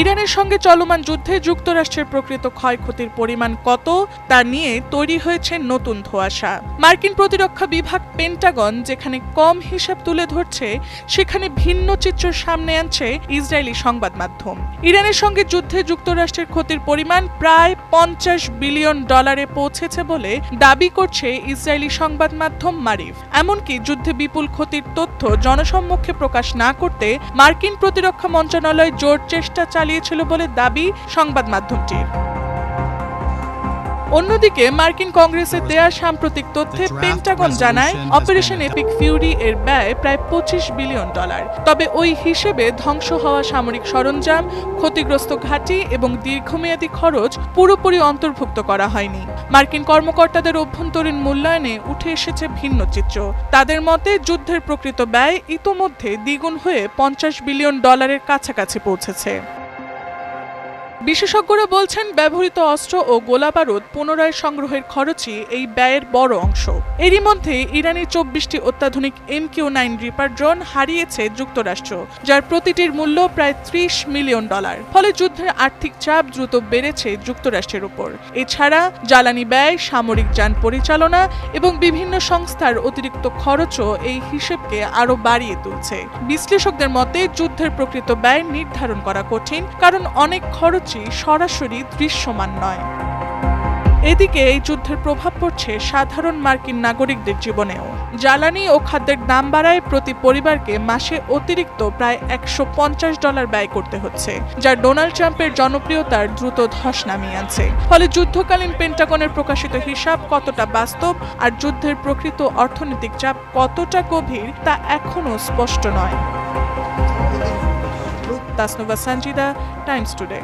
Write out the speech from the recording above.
ইরানের সঙ্গে চলমান যুদ্ধে যুক্তরাষ্ট্রের প্রকৃত ক্ষয়ক্ষতির পরিমাণ কত তা নিয়ে তৈরি হয়েছে নতুন ধোঁয়াশা। মার্কিন প্রতিরক্ষা বিভাগ পেন্টাগন যেখানে কম হিসাব তুলে ধরছে, সেখানে ভিন্ন চিত্র সামনে আনছে ইসরায়েলি সংবাদ মাধ্যম। ইরানের সঙ্গে যুদ্ধে যুক্তরাষ্ট্রের ক্ষতির পরিমাণ প্রায় $50 বিলিয়ন পৌঁছেছে বলে দাবি করছে ইসরায়েলি সংবাদ মাধ্যম মারিফ। এমনকি যুদ্ধে বিপুল ক্ষতির তথ্য জনসম্মুখে প্রকাশ না করতে মার্কিন প্রতিরক্ষা মন্ত্রণালয় জোর চেষ্টা চালিয়েছিল বলে দাবি সংবাদ মাধ্যমটির। অন্যদিকে মার্কিন কংগ্রেসের দেয়া সাম্প্রতিক তথ্যে পেন্টাগন জানায় অপারেশন এপিক ফিউরি এর ব্যয় প্রায় $25 বিলিয়ন। তবে ওই হিসেবে ধ্বংস হওয়া সামরিক সরঞ্জাম, ক্ষতিগ্রস্ত ঘাঁটি এবং দীর্ঘমেয়াদী খরচ পুরোপুরি অন্তর্ভুক্ত করা হয়নি। মার্কিন কর্মকর্তাদের অভ্যন্তরীণ মূল্যায়নে উঠে এসেছে ভিন্ন চিত্র। তাদের মতে যুদ্ধের প্রকৃত ব্যয় ইতোমধ্যে দ্বিগুণ হয়ে $50 বিলিয়ন কাছাকাছি পৌঁছেছে। বিশেষজ্ঞরা বলছেন ব্যবহৃত অস্ত্র ও গোলাবারুদ পুনরায় সংগ্রহের খরচই এই ব্যয়ের বড় অংশ। এরই মধ্যে ইরানি 24টি অত্যাধুনিক MQ-9 রিপার ড্রোন হারিয়েছে যুক্তরাষ্ট্র, যার প্রতিটির মূল্য প্রায় $30 মিলিয়ন। ফলে যুদ্ধের আর্থিক চাপ দ্রুত বেড়েছে যুক্তরাষ্ট্রের উপর। এছাড়া জ্বালানি ব্যয়, সামরিক যান পরিচালনা এবং বিভিন্ন সংস্থার অতিরিক্ত খরচও এই হিসেবকে আরও বাড়িয়ে তুলছে। বিশ্লেষকদের মতে যুদ্ধের প্রকৃত ব্যয় নির্ধারণ করা কঠিন, কারণ অনেক খরচ সরাসরি দৃশ্যমান নয়। এদিকে এই যুদ্ধের প্রভাব পড়ছে সাধারণ মার্কিন নাগরিকদের জীবনেও। জ্বালানি ও খাদ্যের দাম বাড়ায় প্রতি পরিবারকে মাসে অতিরিক্ত প্রায় $150 ব্যয় করতে হচ্ছে, যা ডোনাল্ড ট্রাম্পের জনপ্রিয়তার দ্রুত ধস নামিয়ে আনছে। ফলে যুদ্ধকালীন পেন্টাগনের প্রকাশিত হিসাব কতটা বাস্তব আর যুদ্ধের প্রকৃত অর্থনৈতিক চাপ কতটা গভীর তা এখনও স্পষ্ট নয়। Tasnuva Sanjida, Times today.